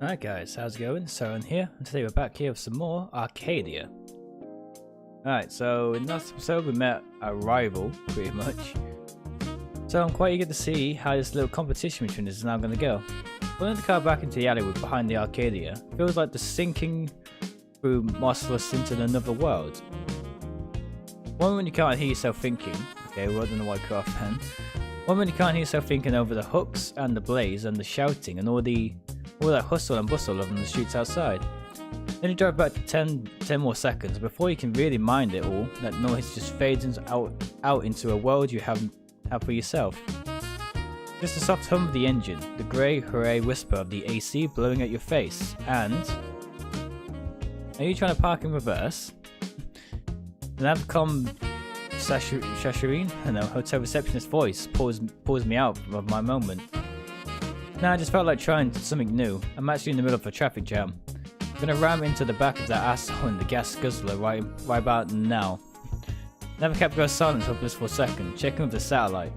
Alright guys, how's it going? Tyron here, and today we're back here with some more Arcadia. Alright, so in last episode we met our rival, pretty much. So I'm quite eager to see how this little competition between us is now going to go. Pulling the car back into the alleyway behind the Arcadia feels like the sinking through Mossless into another world. One when you can't hear yourself thinking, okay, well I don't know why I cut off then. One when you can't hear yourself thinking over the hooks and the blaze and the shouting and all that hustle and bustle of the streets outside. Then you drive back to 10 more seconds before you can really mind it all. That noise just fades out into a world you have for yourself. Just the soft hum of the engine, the grey hooray whisper of the AC blowing at your face, and... Are you trying to park in reverse? The Navcom Shasharine, I don't know, hotel receptionist voice pulls me out of my moment. Now I just felt like trying something new. I'm actually in the middle of a traffic jam. I'm gonna ram into the back of that asshole in the gas guzzler right about now. Never kept goes silent for a blissful second, checking with the satellite.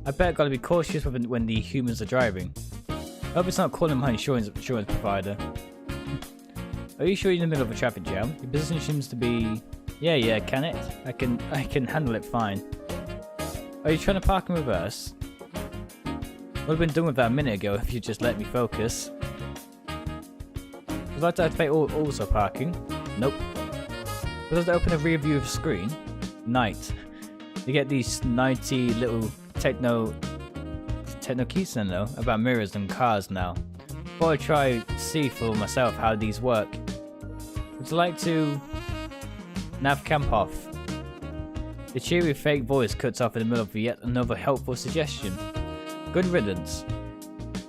I bet I gotta be cautious when the humans are driving. I hope it's not calling my insurance provider. Are you sure you're in the middle of a traffic jam? Your position seems to be... Yeah, can it? I can handle it fine. Are you trying to park in reverse? Would have been done with that a minute ago if you just let me focus. Would you like to activate also parking? Nope. Would I open a rear view of the screen? Night. You get these 90 little techno keys I know about mirrors and cars now. Thought I'd try to see for myself how these work. Would you like to nav camp off? The cheery fake voice cuts off in the middle of yet another helpful suggestion. Good riddance.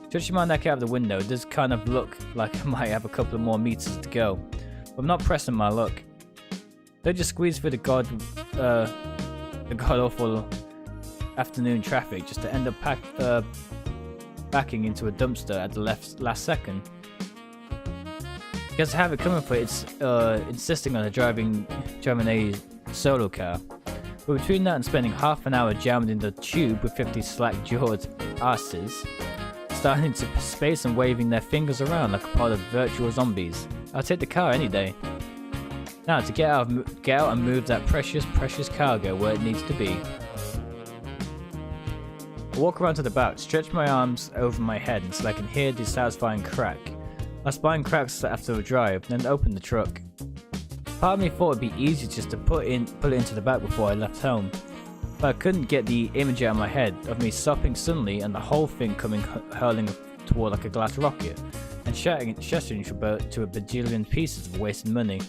Stretching my neck out of the window, it does kind of look like I might have a couple of more meters to go, but I'm not pressing my luck. Don't just squeeze through the god-awful afternoon traffic just to end up backing into a dumpster at the last second. Guess I have it coming for it's insisting on driving a solo car. But between that and spending half an hour jammed in the tube with 50 slack-jawed asses, starting into space and waving their fingers around like a pod of virtual zombies, I'll take the car any day. Now to get out and move that precious cargo where it needs to be. I walk around to the back, stretch my arms over my head until I can hear the satisfying crack. My spine cracks after a drive, then open the truck. Part of me thought it'd be easy just to pull it into the back before I left home, but I couldn't get the image out of my head of me stopping suddenly and the whole thing coming hurling toward like a glass rocket, and shattering to a bajillion pieces of wasted money.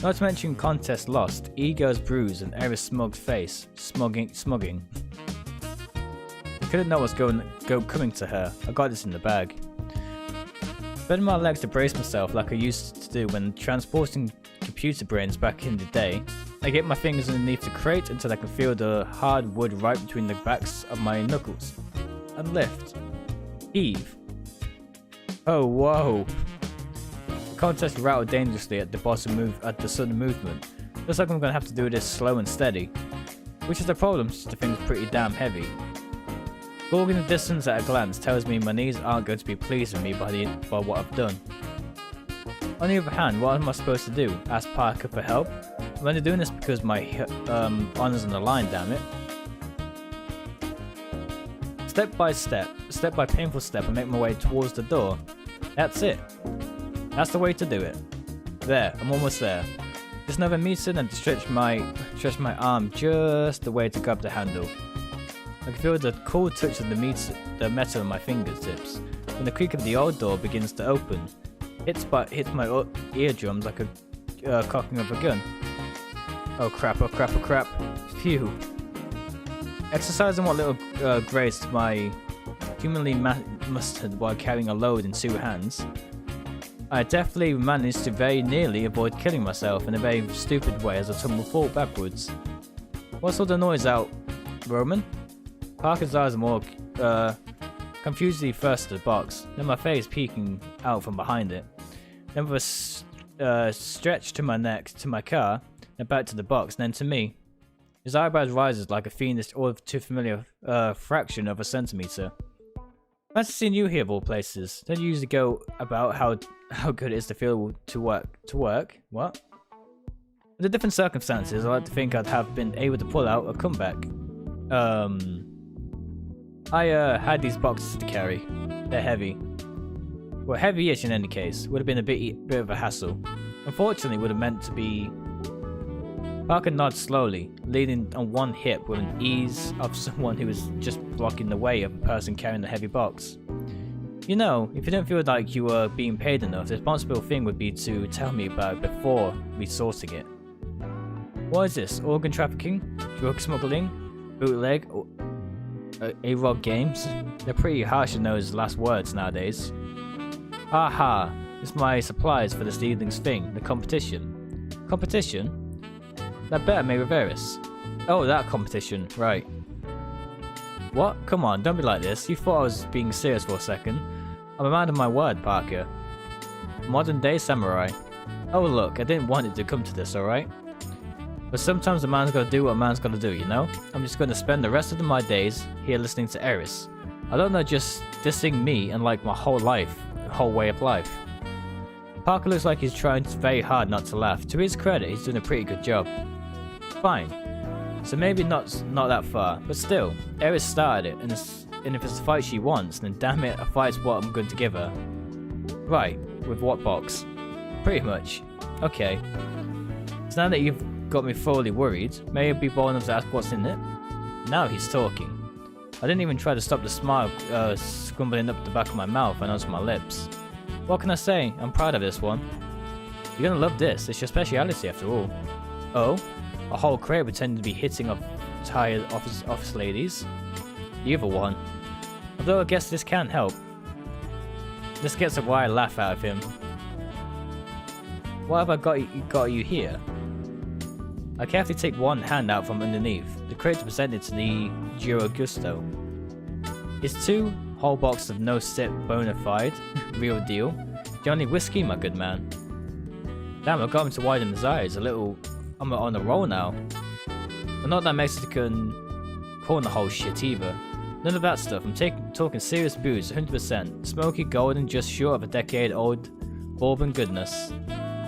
Not to mention contest lost, egos bruised, and Eris smug face, smugging. I couldn't know what's coming to her. I got this in the bag. Bending my legs to brace myself like I used to do when transporting computer brains back in the day, I get my fingers underneath the crate until I can feel the hard wood right between the backs of my knuckles. And lift. Heave. Oh, whoa. The contest rattled dangerously at the sudden movement. Looks like I'm going to have to do this slow and steady. Which is the problem since the thing's pretty damn heavy. Logging the distance at a glance tells me my knees aren't going to be pleased with me by what I've done. On the other hand, what am I supposed to do? Ask Parker for help? I'm only doing this because my honor's on the line, damn it. Step by painful step, I make my way towards the door. That's it. That's the way to do it. There, I'm almost there. Just another meter and stretch my arm just the way to grab the handle. I can feel the cool touch of the metal on my fingertips when the creak of the old door begins to open. Hits my eardrums like a cocking of a gun. Oh crap, oh crap, oh crap. Phew. Exercising what little grace my humanly mustered while carrying a load in two hands, I definitely managed to very nearly avoid killing myself in a very stupid way as I tumbled backwards. What's all the noise out, Roman? Parker's eyes are more confusedly first to the box, then my face peeking out from behind it. Then with a stretch to my neck, to my car, then back to the box, then to me. His eyebrows rises like a fiendish all too familiar fraction of a centimeter. Fancy seeing you here of all places. Don't you usually go about how good it is to feel to work? What? Under different circumstances, I like to think I'd have been able to pull out a comeback. I had these boxes to carry. They're heavy. Well, heavy-ish in any case. Would have been a bit of a hassle. Unfortunately, would have meant to be. Parker nods slowly, leaning on one hip with an ease of someone who was just blocking the way of a person carrying the heavy box. You know, if you don't feel like you were being paid enough, the responsible thing would be to tell me about it before resourcing it. What is this? Organ trafficking? Drug smuggling? Bootleg? Or A-Rog games? They're pretty harsh in those last words nowadays. Haha, it's my supplies for this evening's thing, the competition. Competition? That better made with Eris. Oh, that competition, right. What? Come on, don't be like this. You thought I was being serious for a second. I'm a man of my word, Parker. Modern day samurai. Oh look, I didn't want it to come to this, alright? But sometimes a man's gotta do what a man's gotta do, you know? I'm just gonna spend the rest of my days here listening to Eris. I don't know, just dissing me and like my whole life, whole way of life. Parker looks like he's trying very hard not to laugh. To his credit, he's doing a pretty good job. Fine. So maybe not that far, but still, Eris started it, and if it's a fight she wants, then damn it, a fight's what I'm going to give her. Right, with what box? Pretty much. Okay. So now that you've got me thoroughly worried, may I be bold enough to ask what's in it? Now he's talking. I didn't even try to stop the smile scrumbling up the back of my mouth and onto my lips. What can I say? I'm proud of this one. You're gonna love this, it's your speciality after all. Oh? A whole crate pretending to be hitting off tired office ladies? The other one. Although I guess this can help. This gets a wide laugh out of him. What have I got you here? I carefully take one hand out from underneath. The crate presented to the Giro Gusto. It's 2 whole boxes of no sip bona fide, real deal. Johnny whiskey, my good man. Damn, I got him to widen his eyes a little. I'm on a roll now. But not that Mexican corner hole shit either. None of that stuff. I'm talking serious booze, 100%. Smoky, golden, just short of a decade-old bourbon goodness.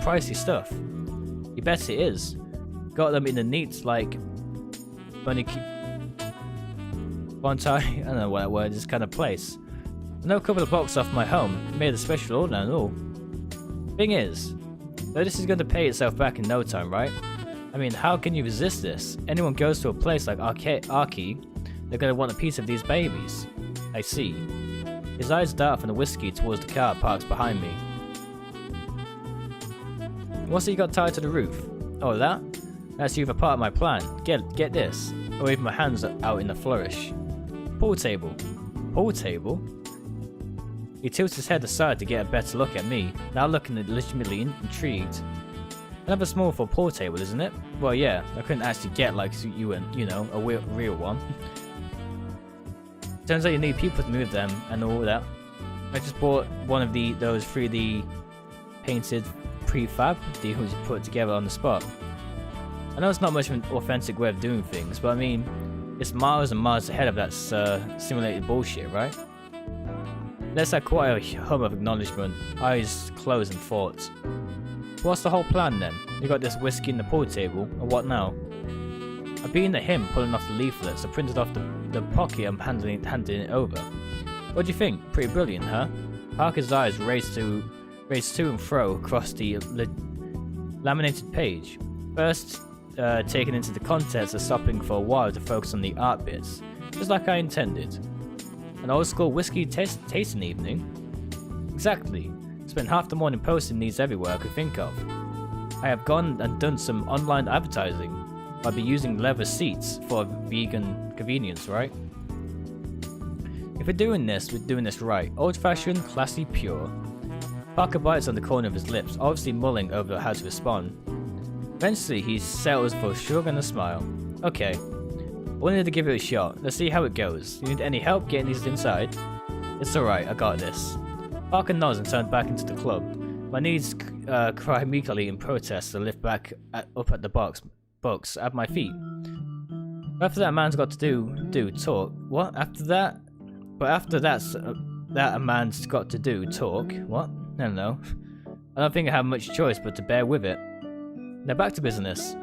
Pricey stuff. You bet it is. Got them in the neat, like money. Bontai, I don't know what that word is, kind of place. I know a couple of blocks off my home. Made a special order and all. Thing is, though this is going to pay itself back in no time, right? I mean, how can you resist this? Anyone goes to a place like Arcady, they're going to want a piece of these babies. I see. His eyes dart from the whiskey towards the car parked behind me. What's he got tied to the roof? Oh, that? That's either part of my plan. Get this. I wave my hands out in a flourish. Pool table. Pool table? He tilts his head aside to get a better look at me, now looking legitimately intrigued. Another small for a pool table, isn't it? Well, yeah, I couldn't actually get like you and, you know, a real one. Turns out you need people to move them and all that. I just bought one of those 3D painted prefab deals you put together on the spot. I know it's not much of an authentic way of doing things, but I mean, it's miles and miles ahead of that simulated bullshit, right? Let's have quite a hum of acknowledgement, eyes closed and thought. What's the whole plan then? You got this whiskey in the pool table, and what now? I've been at him pulling off the leaflets. I printed off the pocket and handing it over. What do you think? Pretty brilliant, huh? Parker's eyes raced to and fro across the laminated page. First, taken into the contents and stopping for a while to focus on the art bits, just like I intended. An old school whiskey tasting evening? Exactly. Spent half the morning posting these everywhere I could think of. I have gone and done some online advertising. I'll be using leather seats for vegan convenience, right? If we're doing this right. Old-fashioned, classy, pure. Parker bites on the corner of his lips, obviously mulling over how to respond. Eventually, he settles for a shrug and a smile. Okay. I wanted to give it a shot. Let's see how it goes. You need any help getting these inside? It's alright, I got this. Parker nods and turns back into the club. My knees cry meekly in protest to lift back up at the box at my feet. After that, man's got to do talk. What? After that? But after that's that a man's got to do, talk. What? I don't know. I don't think I have much choice but to bear with it. Now back to business.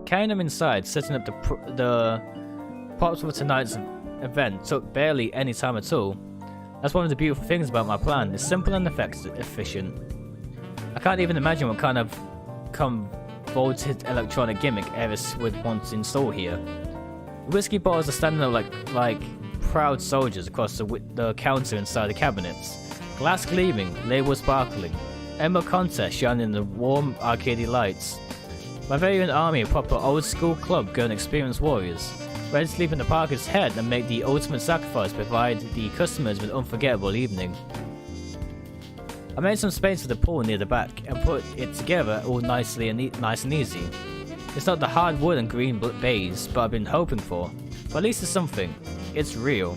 Carrying them inside, setting up the props for tonight's event took barely any time at all. That's one of the beautiful things about my plan. It's simple and efficient. I can't even imagine what kind of convoluted electronic gimmick Eris would want to install here. The whiskey bottles are standing up like proud soldiers across the counter inside the cabinets. Glass gleaming, labels sparkling, emerald contest shining in the warm Arcady lights. My very own army of proper old school club going experienced warriors, ready to sleep in the Parker's head and make the ultimate sacrifice to provide the customers with an unforgettable evening. I made some space for the pool near the back and put it together all nicely and nice and easy. It's not the hard wood and green baize but I've been hoping for, but at least it's something. It's real.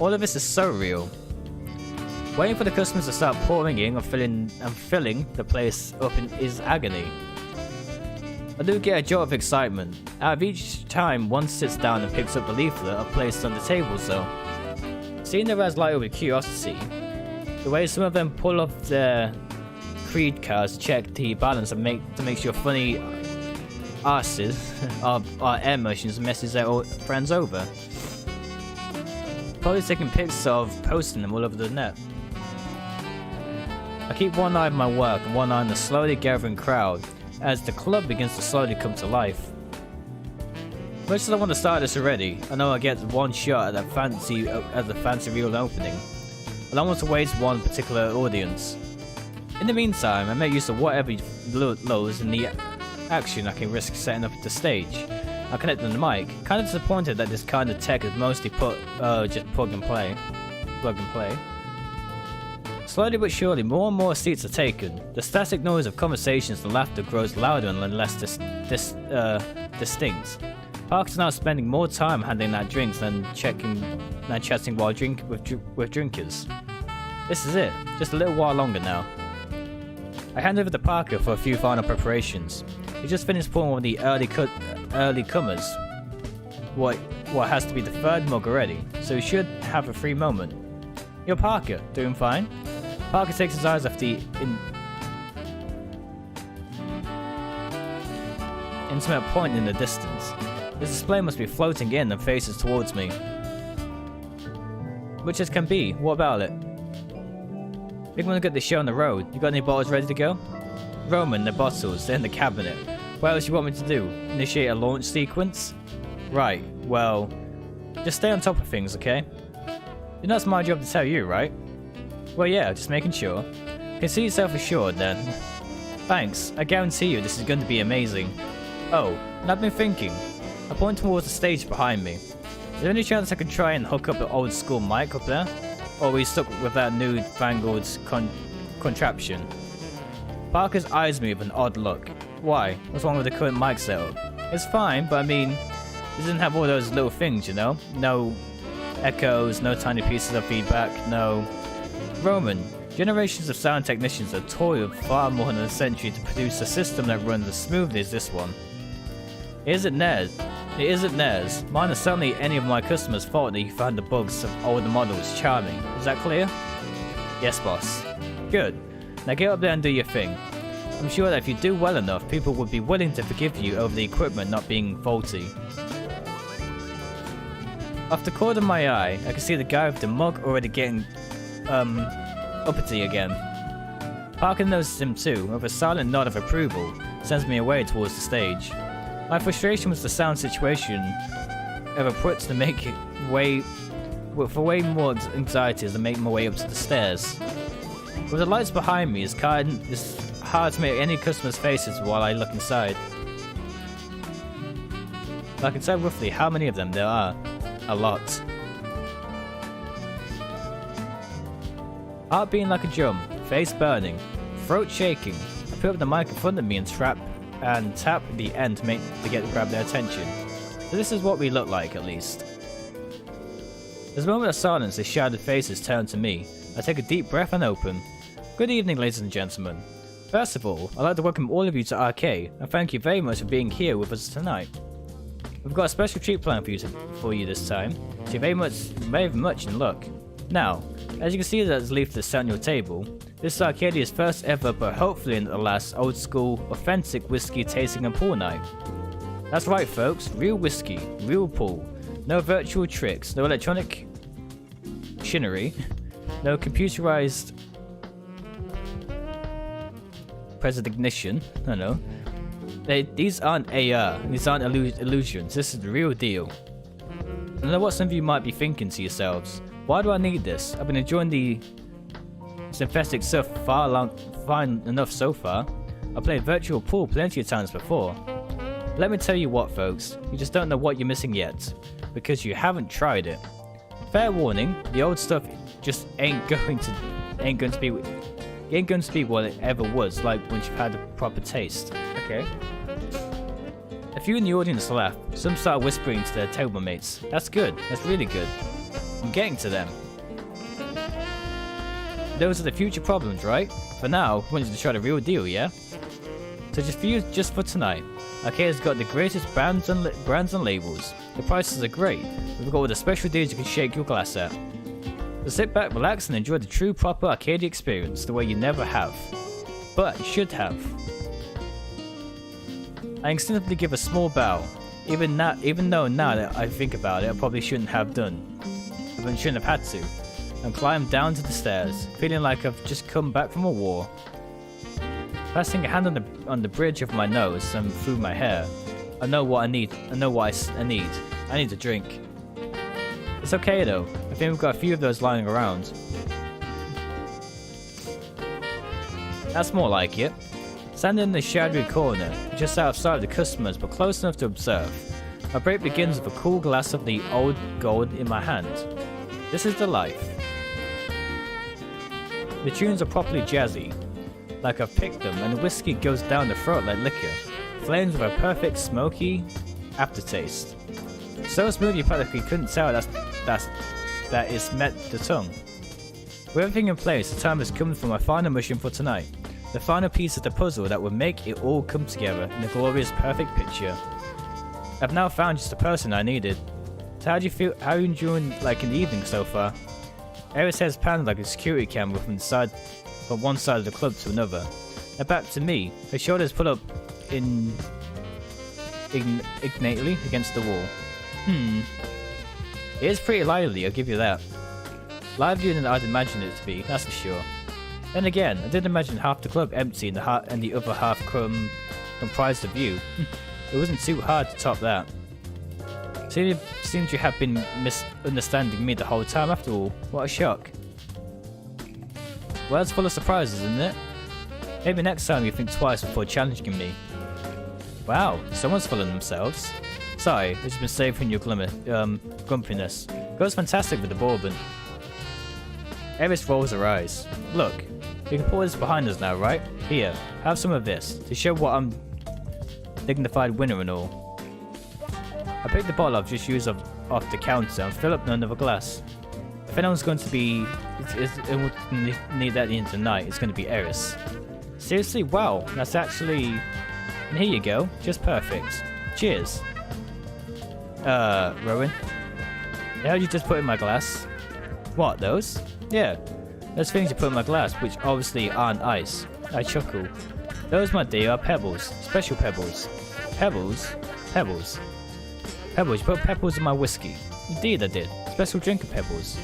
All of this is so real. Waiting for the customers to start pouring in and filling the place up is agony. I do get a jolt of excitement out of each time one sits down and picks up the leaflet I've placed on the tables though. Seeing their eyes light up with curiosity, the way some of them pull off their creed cards to check the balance and make sure funny arses are air motions and messes their old friends over. Probably taking pics of posting them all over the net. I keep one eye on my work and one eye on the slowly gathering crowd as the club begins to slowly come to life. Much as I want to start this already, I know I get one shot at the fancy real opening. I don't want to waste one particular audience. In the meantime, I make use of whatever lows in the action I can risk setting up the stage. I connect on the mic, kind of disappointed that this kind of tech is mostly just plug and play. Slowly but surely, more and more seats are taken. The static noise of conversations and laughter grows louder and less distinct. Parker's now spending more time handing out drinks than chatting while with drinkers. This is it, just a little while longer now. I hand over to Parker for a few final preparations. He just finished pouring one of the early comers. What has to be the third mug already, so he should have a free moment. Yo Parker, doing fine? Parker takes his eyes off the intimate point in the distance. This display must be floating in and faces towards me. Which as can be, what about it? Big want to get this show on the road. You got any bottles ready to go? Roman, the bottles, they're in the cabinet. What else you want me to do? Initiate a launch sequence? Right, well, just stay on top of things, okay? You know it's my job to tell you, right? Well yeah, just making sure. Consider yourself assured then. Thanks, I guarantee you this is going to be amazing. Oh, and I've been thinking. I point towards the stage behind me. Is there any chance I could try and hook up the old school mic up there? Or are we stuck with that new fangled contraption? Parker's eyes me with an odd look. Why? What's wrong with the current mic setup? It's fine, but I mean, it doesn't have all those little things, you know? No echoes, no tiny pieces of feedback, no... Roman, generations of sound technicians have toiled far more than a century to produce a system that runs as smoothly as this one. It isn't theirs. Mine is certainly any of my customers' fault that you found the bugs of older models charming. Is that clear? Yes, boss. Good. Now get up there and do your thing. I'm sure that if you do well enough, people would be willing to forgive you over the equipment not being faulty. Off the corner of my eye, I can see the guy with the mug already getting, uppity again. Parker notices him too, with a silent nod of approval, sends me away towards the stage. My frustration with the sound situation ever puts to make it way more anxiety as I make my way up to the stairs. With the lights behind me, it's hard to make any customers' faces while I look inside. But I can tell roughly how many of them there are. A lot. Heart beating like a drum, face burning, throat shaking. I put up the mic in front of me and tap the end to grab their attention. So this is what we look like, at least. There's a moment of silence as shadowed faces turn to me. I take a deep breath and open. Good evening, ladies and gentlemen. First of all, I'd like to welcome all of you to Arcade, and thank you very much for being here with us tonight. We've got a special treat planned for you this time, so you're very much in luck. Now, as you can see there's leaflets set on your table, this is Arcadia's first ever but hopefully not the last old school, authentic whiskey tasting and pool night. That's right folks, real whiskey, real pool, no virtual tricks, no electronic machinery, no computerized ignition. I don't know. These aren't AR, these aren't illusions, this is the real deal. I know what some of you might be thinking to yourselves, why do I need this? I've been enjoying the synthetic stuff fine enough so far. I played virtual pool plenty of times before. Let me tell you what folks, you just don't know what you're missing yet, because you haven't tried it. Fair warning, the old stuff just ain't going to be what it ever was like once you've had a proper taste. Okay. A few in the audience laugh, some start whispering to their table mates. That's good, that's really good. I'm getting to them. Those are the future problems, right? For now, we wanted to try the real deal, yeah? So just for tonight, Arcadia's got the greatest brands and labels. The prices are great. We've got all the special deals you can shake your glass at. So sit back, relax, and enjoy the true proper Arcadia experience the way you never have. But you should have. I instinctively give a small bow, even though now that I think about it, I probably shouldn't have done. I shouldn't have had to. And climb down to the stairs, feeling like I've just come back from a war. Passing a hand on the bridge of my nose and through my hair, I know what I need. I know what I need. I need a drink. It's okay though. I think we've got a few of those lying around. That's more like it. Standing in the shadowy corner, just outside of the customers but close enough to observe, my break begins with a cool glass of the old gold in my hand. This is the life. The tunes are properly jazzy, like I've picked them, and the whiskey goes down the throat like liquor, flames with a perfect smoky aftertaste. So smooth you practically couldn't tell that it's met the tongue. With everything in place, the time has come for my final mission for tonight. The final piece of the puzzle that will make it all come together in a glorious perfect picture. I've now found just the person I needed. So how do you feel? How are you enjoying in the evening so far? Eris has panned like a security camera from one side of the club to another. Now back to me. Her shoulders put up ignately against the wall. It is pretty lively, I'll give you that. Livelier than I'd imagined it to be, that's for sure. Then again, I did imagine half the club empty and the other half comprised of you. It wasn't too hard to top that. Seems you have been misunderstanding me the whole time after all. What a shock. Well, it's full of surprises, isn't it? Maybe next time you think twice before challenging me. Wow, someone's full of themselves. Sorry, it's been saved from your grumpiness. Goes fantastic with the bourbon. Eris rolls her eyes. Look, we can put this behind us now, right? Here, have some of this, to show what I'm dignified winner and all. I picked the bottle I've just used off the counter and fill up another glass. If anyone's going to be need that at the end of the night, it's going to be Eris. Seriously, wow, that's actually... And here you go, just perfect. Cheers. Rowan? The hell did you just put in my glass? What, those? Yeah, those things you put in my glass, which obviously aren't ice. I chuckle. Those, my dear, are pebbles. Special pebbles. Pebbles? Pebbles. Pebbles, you put pebbles in my whiskey. Indeed I did. Special drink of pebbles.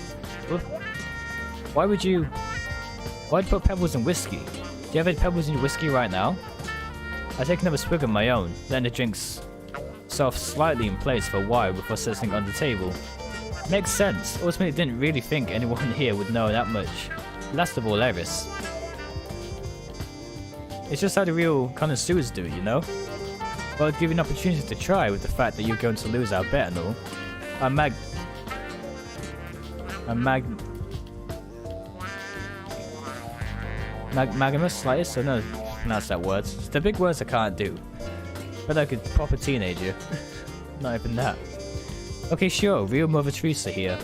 Why'd you put pebbles in whiskey? Do you have any pebbles in your whiskey right now? I take another swig of my own, letting the drinks soft slightly in place for a while before settling on the table. Makes sense. Ultimately didn't really think anyone here would know that much. Last of all, Eris. It's just how the real connoisseurs do it, you know? Well, I'd give you an opportunity to try with the fact that you're going to lose our bet and all. Magnus slightest? I don't know how to pronounce that word. It's the big words I can't do. But like a proper teenager. Not even that. Okay, sure, real Mother Teresa here.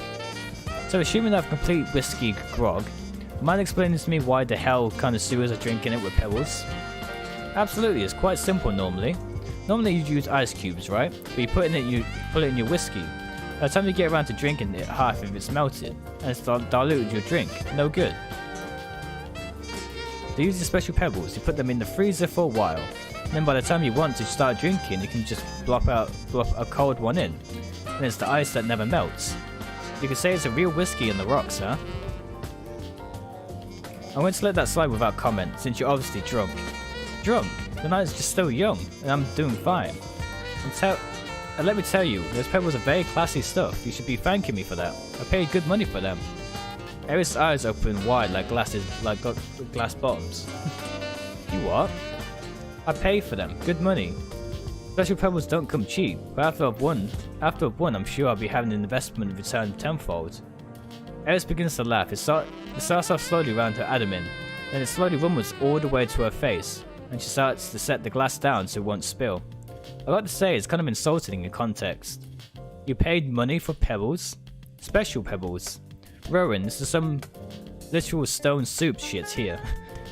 So assuming I've complete whiskey grog, mind explaining to me why the hell connoisseurs are drinking it with pebbles? Absolutely, it's quite simple normally. Normally you'd use ice cubes, right? But you put it in your whiskey. By the time you get around to drinking it, half of it's melted, and it's diluted your drink. No good. To use the special pebbles, you put them in the freezer for a while. And then by the time you want to start drinking, you can just blop a cold one in. And it's the ice that never melts. You could say it's a real whiskey on the rocks, huh? I'm going to let that slide without comment, since you're obviously drunk. Drunk? The night's just still young, and I'm doing fine. And let me tell you, those pebbles are very classy stuff. You should be thanking me for that. I paid good money for them. Eris' eyes open wide like glass bottoms. You what? I paid for them. Good money. Special pebbles don't come cheap, but after I've won, I'm sure I'll be having an investment return tenfold. Eris begins to laugh. It starts off slowly around her abdomen, then it slowly rumbles all the way to her face, and she starts to set the glass down so it won't spill. I'd like to say it's kind of insulting in context. You paid money for pebbles? Special pebbles? Rowan, this is some literal stone soup shit here.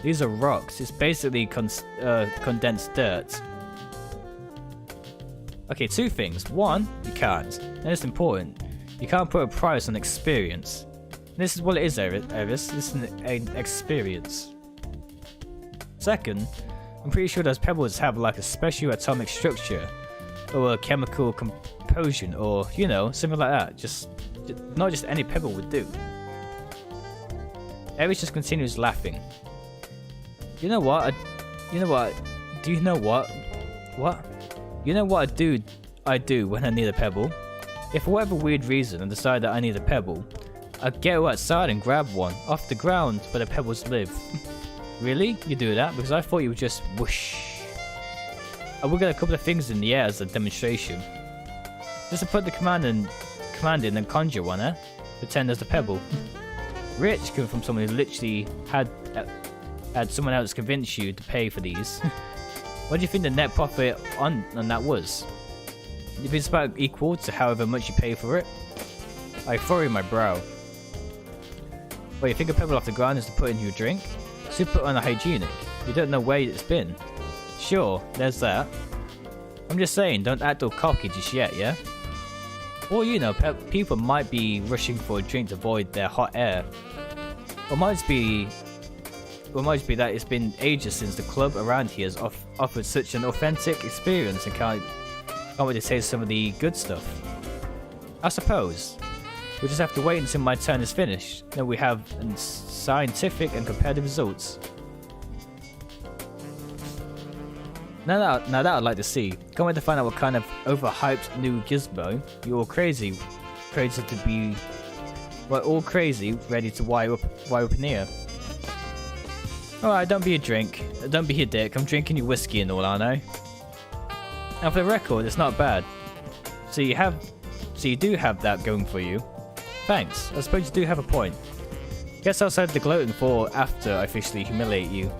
These are rocks. It's basically condensed dirt. Okay, two things. One, you can't. And it's important. You can't put a price on experience. And this is what it is, Eris. This is an experience. Second, I'm pretty sure those pebbles have like a special atomic structure. Or a chemical composition. Or, you know, something like that. Not just any pebble would do. Eris just continues laughing. You know what? Do you know what? What? You know what I do when I need a pebble? If for whatever weird reason I decide that I need a pebble, I go outside and grab one off the ground where the pebbles live. Really? You do that? Because I thought you would just whoosh. I will get a couple of things in the air as a demonstration. Just to put the command in and conjure one, eh? Pretend there's a pebble. Rich coming from someone who literally had someone else convince you to pay for these. What do you think the net profit on that was? Do you think it's about equal to however much you pay for it? I furrow my brow. Wait, you think a pebble off the ground is to put in your drink? Super unhygienic. You don't know where it's been. Sure, there's that. I'm just saying, don't act all cocky just yet, yeah? Or you know, people might be rushing for a drink to avoid their hot air. Or might be that it's been ages since the club around here has offered such an authentic experience and can't wait to taste some of the good stuff. I suppose. We'll just have to wait until my turn is finished, then we have scientific and comparative results. Now that I'd like to see. Can't wait to find out what kind of overhyped new gizmo you're all crazy to be. We're all crazy, ready to wire up in here. Alright, don't be a dick. I'm drinking your whiskey and all, aren't I? And for the record, it's not bad. So you do have that going for you. Thanks. I suppose you do have a point. Guess I'll save the gloating for after I officially humiliate you.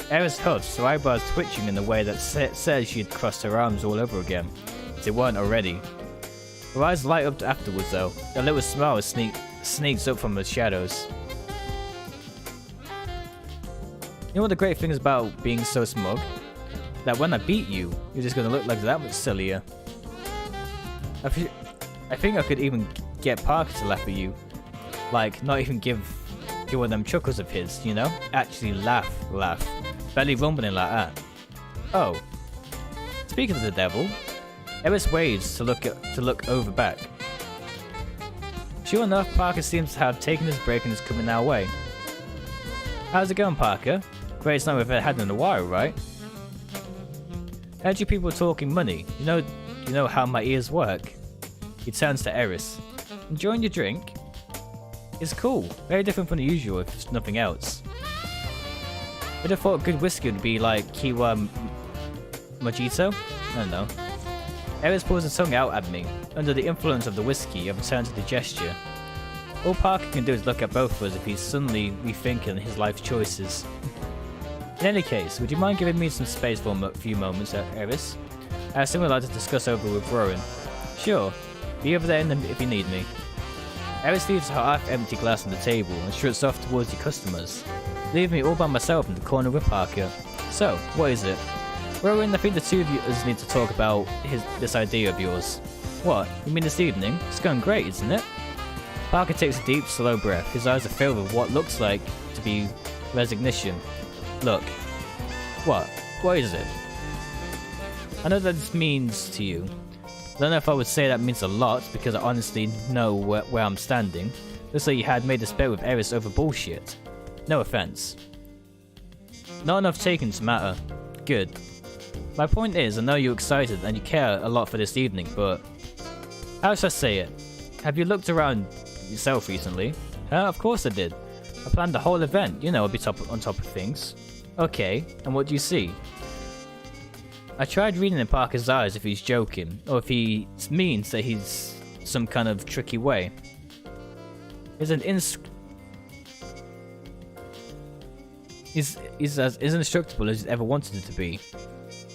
Eris huffs, her eyebrows twitching in the way that says she'd crossed her arms all over again, if they weren't already. Her eyes light up afterwards though, a little smile sneaks up from the shadows. You know what the great thing is about being so smug? That when I beat you, you're just gonna look like that much sillier. I think I could even get Parker to laugh at you. Like, not even give one of them chuckles of his, you know? Actually laugh. Belly rumbling like that. Oh. Speaking of the devil, Eris waves to look over back. Sure enough, Parker seems to have taken his break and is coming our way. How's it going, Parker? Greatest night we've had in a while, right? Heard you people talking money. You know how my ears work. He turns to Eris. Enjoying your drink? It's cool. Very different from the usual, if nothing else. I'd have thought good whiskey would be like Kiwa Mojito? I don't know. Eris pulls her tongue out at me. Under the influence of the whiskey, I've returned to the gesture. All Parker can do is look at both of us if he's suddenly rethinking his life choices. In any case, would you mind giving me some space for a few moments, Eris? I have something I'd like to discuss over with Rowan. Sure. Be over there if you need me. Eris leaves her half-empty glass on the table and struts off towards the customers, leaving me all by myself in the corner with Parker. So, what is it? Rowan, I think the two of you need to talk about this idea of yours. What? You mean this evening? It's going great, isn't it? Parker takes a deep, slow breath. His eyes are filled with what looks like to be resignation. Look. What? What is it? I know that this means to you. I don't know if I would say that means a lot, because I honestly know where I'm standing. Looks like you had made this bet with Eris over bullshit. No offense. Not enough taken to matter. Good. My point is, I know you're excited and you care a lot for this evening, but... how should I say it? Have you looked around yourself recently? Of course I did. I planned the whole event, you know, I'll be on top of things. Okay, and what do you see? I tried reading in Parker's eyes if he's joking, or if he means that he's some kind of tricky way. He's as indestructible as he's ever wanted it to be.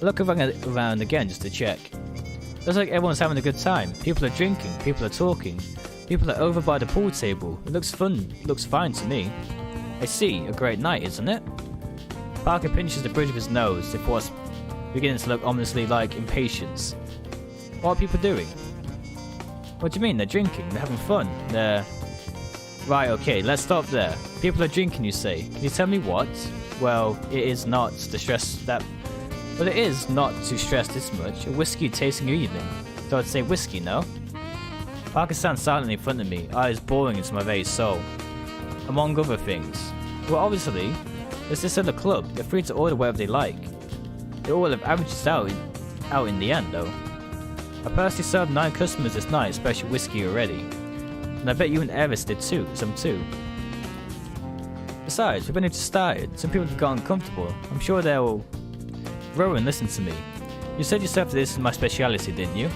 I look around again just to check. Looks like everyone's having a good time. People are drinking, people are talking, people are over by the pool table. It looks fun, looks fine to me. I see, a great night, isn't it? Parker pinches the bridge of his nose before beginning to look ominously like impatience. What are people doing? What do you mean? They're drinking, they're having fun, they're... Right, okay, let's stop there. People are drinking, you say. Can you tell me what? Well, it is not to stress that... But it is not to stress this much. A whiskey tasting evening. So I'd say whiskey, no? Parker stands silently in front of me, eyes boring into my very soul. Among other things. Well, obviously, there's this other club. They're free to order whatever they like. It all have averages out in the end, though. I personally served 9 customers this night, special whiskey already. And I bet you and Eris did too, some too. Besides, we've only just started. Some people have gotten comfortable. I'm sure they'll... Rowan, listen to me. You said yourself that this is my speciality, didn't you?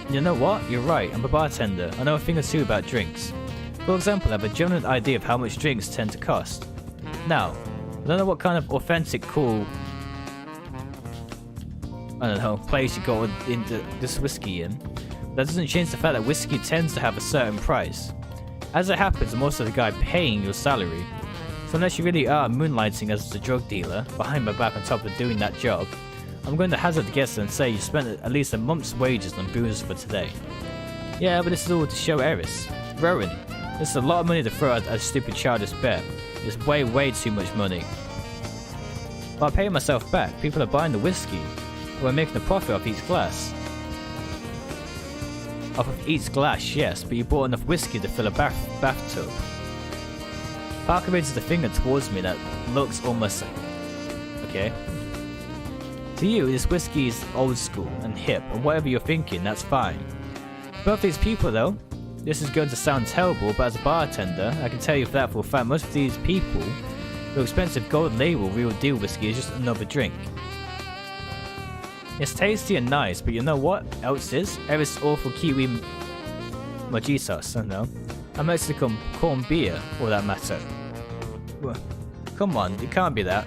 And you know what? You're right, I'm a bartender. I know a thing or two about drinks. For example, I have a general idea of how much drinks tend to cost. Now, I don't know what kind of authentic, cool... I don't know, place you got into this whiskey in. That doesn't change the fact that whiskey tends to have a certain price. As it happens, I'm also the guy paying your salary. So unless you really are moonlighting as a drug dealer, behind my back on top of doing that job, I'm going to hazard a guess and say you spent at least a month's wages on booze for today. Yeah, but this is all to show Eris. Rowan, this is a lot of money to throw at a stupid childish bet. It's way too much money. But I'm paying myself back. People are buying the whiskey. We're making a profit off each glass. Off of each glass, yes, but you bought enough whiskey to fill a bathtub. Parker raises the finger towards me that looks almost... Okay. To you, this whiskey is old school and hip, and whatever you're thinking, that's fine. Both these people, though, this is going to sound terrible, but as a bartender, I can tell you for a fact, most of these people, the expensive gold label real deal whiskey is just another drink. It's tasty and nice, but you know what else is? Eris awful Kiwi Mojitos, I don't know. A Mexican corn beer, for that matter. Come on, it can't be that.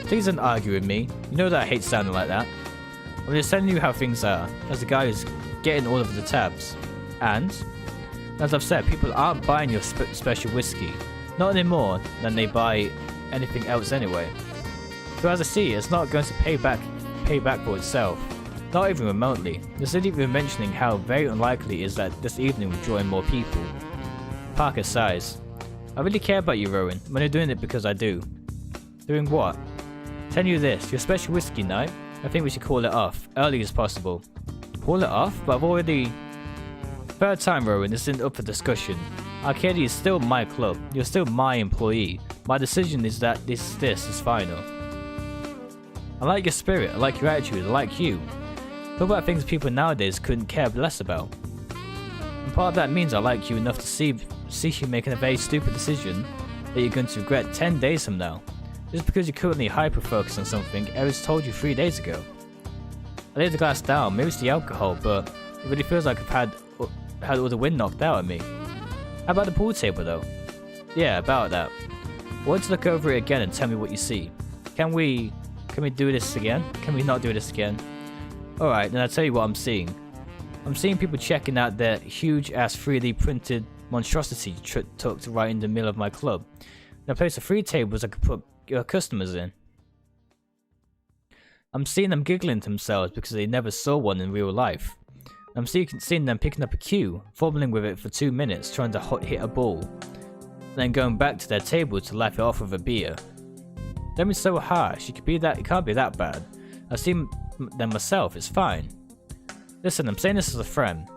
Please don't argue with me. You know that I hate sounding like that. I'm just telling you how things are, as the guy who's getting all of the tabs. And, as I've said, people aren't buying your special whiskey. Not any more than they buy anything else anyway. So as I see, it's not going to pay back for itself. Not even remotely. This isn't even mentioning how very unlikely it is that this evening will draw in more people. Parker sighs. I really care about you, Rowan. I'm only doing it because I do. Doing what? Tell you this, your special whiskey night, I think we should call it off, early as possible. Call it off? But I've already... Third time, Rowan, this isn't up for discussion. Arcady is still my club. You're still my employee. My decision is that this is final. I like your spirit, I like your attitude, I like you. Talk about things people nowadays couldn't care less about. And part of that means I like you enough to see you making a very stupid decision that you're going to regret 10 days from now. Just because you're currently hyper-focused on something Eris told you 3 days ago. I laid the glass down, maybe it's the alcohol, but it really feels like I've had all the wind knocked out of me. How about the pool table though? Yeah, about that. I want to look over it again and tell me what you see. Can we do this again? Can we not do this again? Alright, then I'll tell you what I'm seeing. I'm seeing people checking out their huge ass 3D printed monstrosity tucked right in the middle of my club. In a place of 3 tables I could put customers in. I'm seeing them giggling to themselves because they never saw one in real life. I'm seeing them picking up a cue, fumbling with it for 2 minutes trying to hit a ball, then going back to their table to laugh it off with a beer. Don't be so harsh, it can't be that bad. I've seen them myself, it's fine. Listen, I'm saying this as a friend.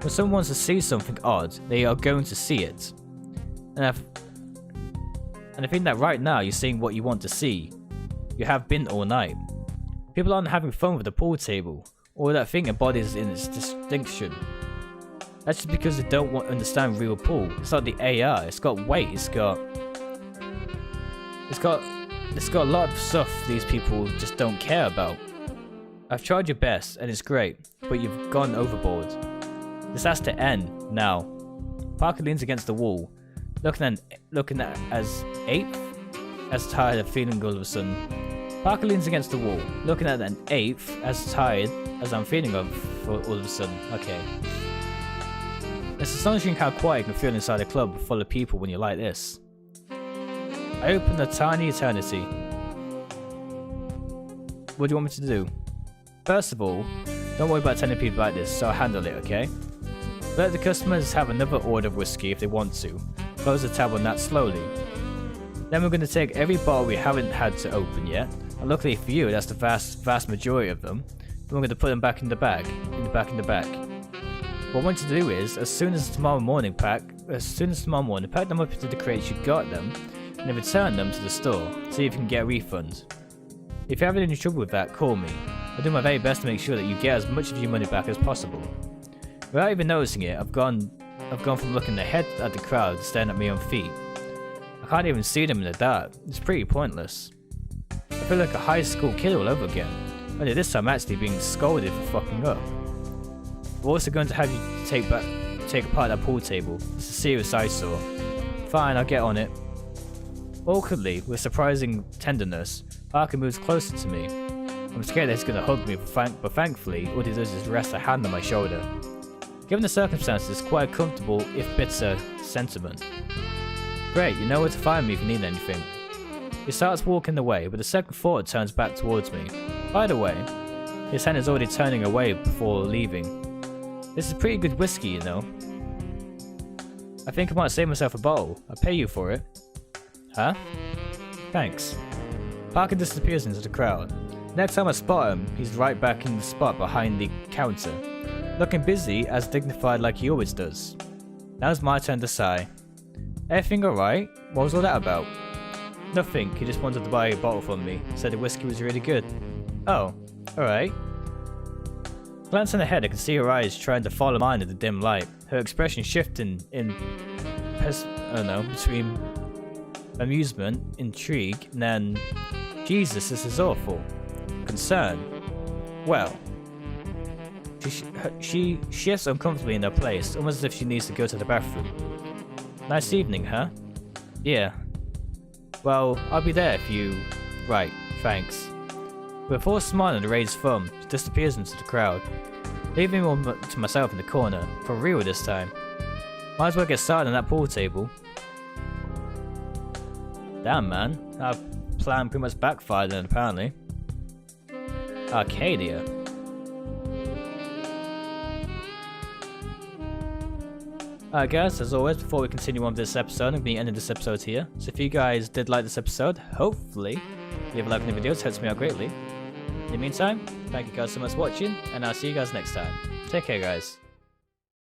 When someone wants to see something odd, they are going to see it. And I think that right now you're seeing what you want to see. You have been all night. People aren't having fun with the pool table. All that thing embodies in its distinction. That's just because they don't understand real pool. It's not the AI, it's got weight, it's got a lot of stuff these people just don't care about. I've tried your best and it's great, but you've gone overboard. This has to end now. Parker leans against the wall, looking at as eighth, as tired of feeling all of a sudden. Parker leans against the wall, looking at an eighth, as tired as I'm feeling of all of a sudden. Okay. It's astonishing how quiet you can feel inside a club full of people when you're like this. I open a tiny eternity. What do you want me to do? First of all, don't worry about telling people about this, so I'll handle it, okay? Let the customers have another order of whiskey if they want to. Close the tab on that slowly. Then we're going to take every bottle we haven't had to open yet, and luckily for you, that's the vast majority of them. Then we're going to put them back in the bag, What I want you to do is, as soon as tomorrow morning, pack them up into the crates you got them, and then return them to the store. See if you can get a refund. If you're having any trouble with that, call me. I'll do my very best to make sure that you get as much of your money back as possible. Without even noticing it, I've gone from looking ahead at the crowd to staring at my own feet. I can't even see them in the dark. It's pretty pointless. I feel like a high school kid all over again. Only this time I'm actually being scolded for fucking up. We're also going to have you take apart that pool table. It's a serious eyesore. Fine, I'll get on it. Awkwardly, with surprising tenderness, Parker moves closer to me. I'm scared that he's going to hug me, but thankfully, all he does is rest a hand on my shoulder. Given the circumstances, it's quite a comfortable, if bitter, sentiment. Great, you know where to find me if you need anything. He starts walking away, but the second thought turns back towards me. By the way, his hand is already turning away before leaving. This is pretty good whiskey, you know. I think I might save myself a bottle. I'll pay you for it. Huh? Thanks. Parker disappears into the crowd. Next time I spot him, he's right back in the spot behind the counter, looking busy as dignified like he always does. Now it's my turn to sigh. Everything alright? What was all that about? Nothing, he just wanted to buy a bottle from me, said the whiskey was really good. Oh, alright. Glancing ahead, I can see her eyes trying to follow mine in the dim light, her expression shifting between amusement, intrigue, and then, Jesus, this is awful. Concern. Well, she shifts uncomfortably in her place, almost as if she needs to go to the bathroom. Nice evening, huh? Yeah. Well, I'll be there if you... Right, thanks. With a forced smile and a raised thumb, she disappears into the crowd, leaving me to myself in the corner, for real this time. Might as well get started on that pool table. Damn, man. Our plan pretty much backfired then, apparently. Arcadia. Alright guys, as always, before we continue on with this episode, I'm going to be ending this episode here. So if you guys did like this episode, hopefully, leave a like on the video, it helps me out greatly. In the meantime, thank you guys so much for watching, and I'll see you guys next time. Take care guys.